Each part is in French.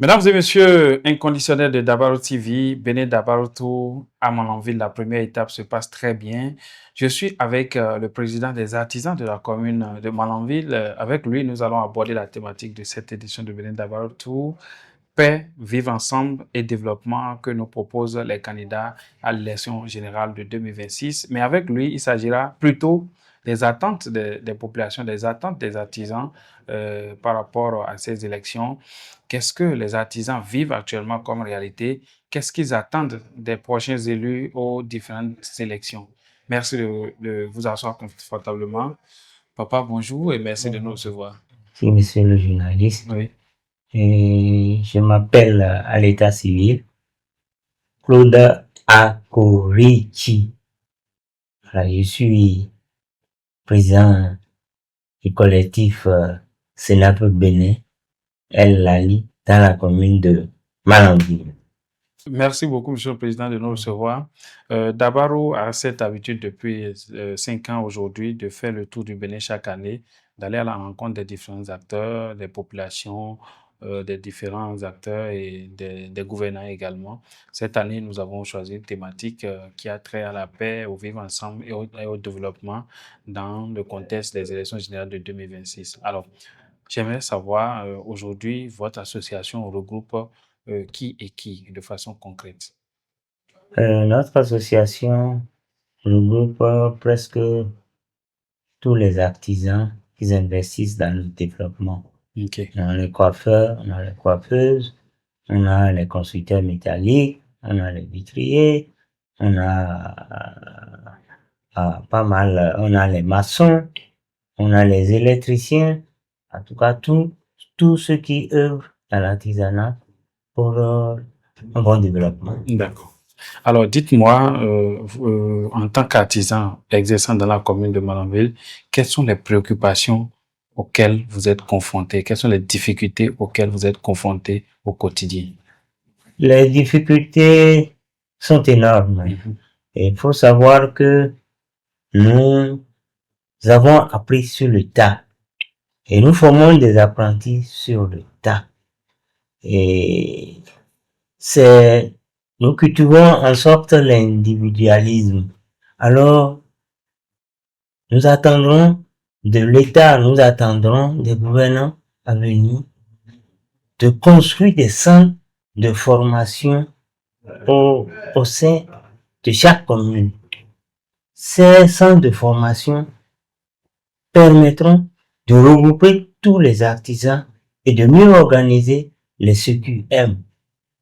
Mesdames et messieurs, inconditionnels de Dabarou TV, Béné Dabaroutou à Malanville, la première étape se passe très bien. Je suis avec le président des artisans de la commune de Malanville. Avec lui, nous allons aborder la thématique de cette édition de Béné Dabaroutou, paix, vivre ensemble et développement que nous proposent les candidats à l'élection générale de 2026. Mais avec lui, il s'agira plutôt des attentes des populations, des attentes des artisans par rapport à ces élections. Qu'est-ce que les artisans vivent actuellement comme réalité? Qu'est-ce qu'ils attendent des prochains élus aux différentes élections? Merci de vous asseoir confortablement. Papa, bonjour et merci de nous recevoir. Si, monsieur le journaliste. Oui. Et je m'appelle à l'état civil Claude Akorichi. Voilà, je suis président du collectif Sénap Bénin, El Lali, dans la commune de Malanville. Merci beaucoup, Monsieur le Président, de nous recevoir. Dabarou a cette habitude depuis 5 ans aujourd'hui de faire le tour du Bénin chaque année, d'aller à la rencontre des différents acteurs, des populations, des différents acteurs et des gouvernants également. Cette année, nous avons choisi une thématique qui a trait à la paix, au vivre ensemble et au développement dans le contexte des élections générales de 2026. Alors, j'aimerais savoir, aujourd'hui, votre association regroupe qui et qui de façon concrète? Notre association regroupe presque tous les artisans qui investissent dans le développement. Ok. On a les coiffeurs, on a les coiffeuses, on a les constructeurs métalliques, on a les vitriers, on a pas mal, on a les maçons, on a les électriciens, en tout cas tous ceux qui œuvrent dans l'artisanat pour un bon développement. D'accord. Alors, dites-moi, en tant qu'artisan exerçant dans la commune de Malanville, quelles sont les préoccupations auxquelles vous êtes confrontés? Quelles sont les difficultés auxquelles vous êtes confrontés au quotidien? Les difficultés sont énormes. Et il faut savoir que nous avons appris sur le tas. Et nous formons des apprentis sur le tas. Et nous cultivons en sorte l'individualisme. Alors, nous attendrons de l'État, nous attendrons des gouvernants à venir de construire des centres de formation au sein de chaque commune. Ces centres de formation permettront de regrouper tous les artisans et de mieux organiser les CQM.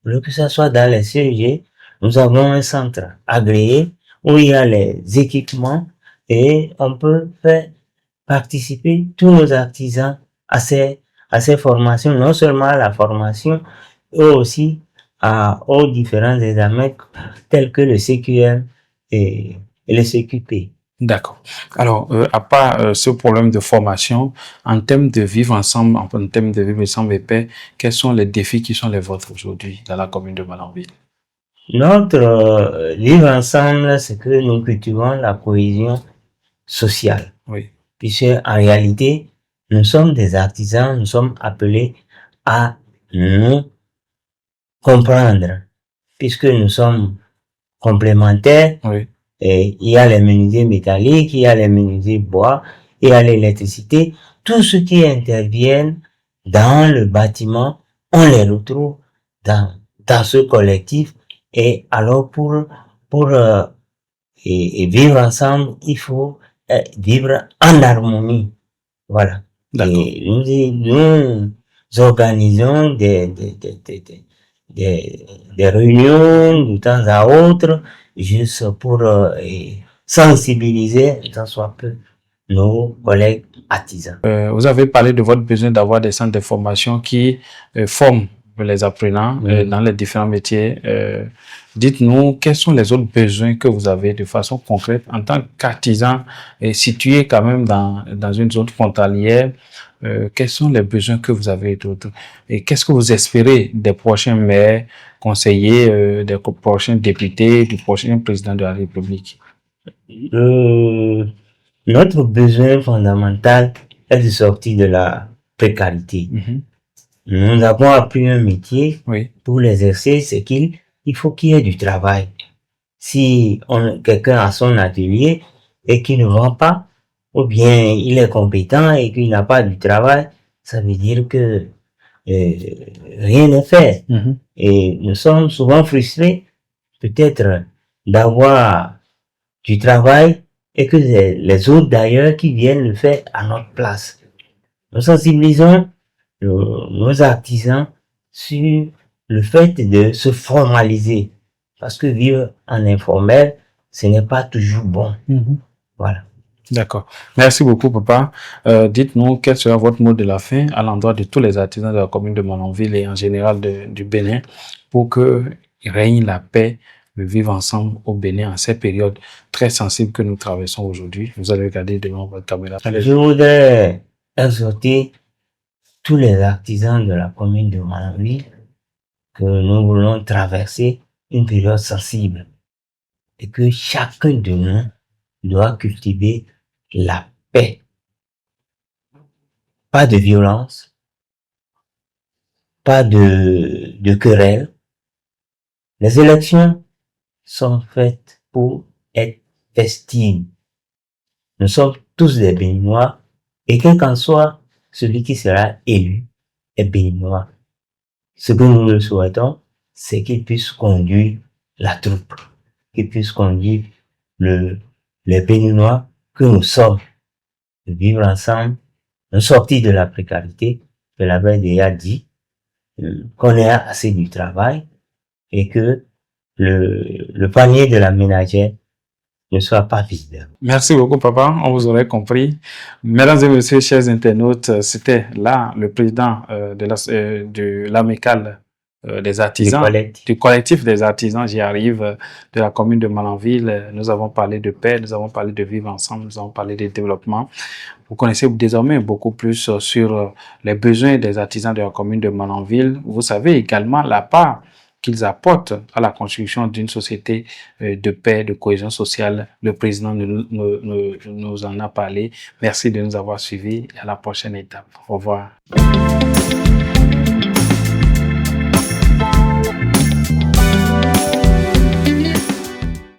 Que ce soit dans les CEG, nous avons un centre agréé où il y a les équipements et on peut faire participer tous nos artisans à ces formations, non seulement à la formation, mais aussi aux différents examens tels que le CQM et le CQP. D'accord. Alors, à part ce problème de formation, en termes de vivre ensemble, en termes de vivre ensemble et paix, quels sont les défis qui sont les vôtres aujourd'hui dans la commune de Malanville? Notre vivre ensemble, c'est que nous cultivons la cohésion sociale. Oui. Puisque en réalité, nous sommes des artisans, nous sommes appelés à nous comprendre, puisque nous sommes complémentaires. Oui. Et il y a les menuisiers métalliques, il y a les menuisiers bois, il y a l'électricité. Tous ceux qui interviennent dans le bâtiment, on les retrouve dans ce collectif. Et alors pour vivre ensemble, il faut vivre en harmonie. Voilà. Et nous organisons des réunions de temps à autre, juste pour sensibiliser, tant soit peu, nos collègues artisans. Vous avez parlé de votre besoin d'avoir des centres de formation qui forment les apprenants dans les différents métiers. Dites-nous, quels sont les autres besoins que vous avez de façon concrète en tant qu'artisan situé quand même dans une zone frontalière? Quels sont les besoins que vous avez d'autres? Et qu'est-ce que vous espérez des prochains maires, conseillers, des prochains députés, du prochain président de la République? Notre besoin fondamental est de sortir de la précarité. nous avons appris un métier. Oui. Pour l'exercer, c'est qu'il faut qu'il y ait du travail. Si quelqu'un a son atelier et qu'il ne vend pas, ou bien il est compétent et qu'il n'a pas du travail, ça veut dire que rien n'est fait. Et nous sommes souvent frustrés, peut-être, d'avoir du travail et que les autres d'ailleurs qui viennent le faire à notre place. Nous sensibilisons nos artisans sur le fait de se formaliser. Parce que vivre en informel, ce n'est pas toujours bon. Voilà. D'accord. Merci beaucoup, papa. Dites-nous quel sera votre mot de la fin à l'endroit de tous les artisans de la commune de Malanville et en général du Bénin pour que règne la paix, le vivre ensemble au Bénin en ces périodes très sensibles que nous traversons aujourd'hui. Vous allez regarder devant votre caméra. Je voudrais exhorter tous les artisans de la commune de Malanville que nous voulons traverser une période sensible et que chacun de nous doit cultiver la paix. Pas de violence, pas de querelle. Les élections sont faites pour être festives. Nous sommes tous des Béninois et quel qu'en soit celui qui sera élu est Béninois. Ce que nous le souhaitons, c'est qu'il puisse conduire la troupe, qu'il puisse conduire les Béninois que nous sommes, de vivre ensemble, de sortir de la précarité, que l'avait déjà dit, qu'on ait assez du travail et que le panier de la ménagère ne soit pas vide. Merci beaucoup, papa. On vous aurait compris. Mesdames et messieurs, chers internautes, c'était là le président de l'amicale des artisans, du collectif des artisans, j'y arrive, de la commune de Malanville. Nous avons parlé de paix, nous avons parlé de vivre ensemble, nous avons parlé de développement. Vous connaissez désormais beaucoup plus sur les besoins des artisans de la commune de Malanville. Vous savez également la part qu'ils apportent à la construction d'une société de paix, de cohésion sociale. Le président nous en a parlé. Merci de nous avoir suivis et à la prochaine étape. Au revoir.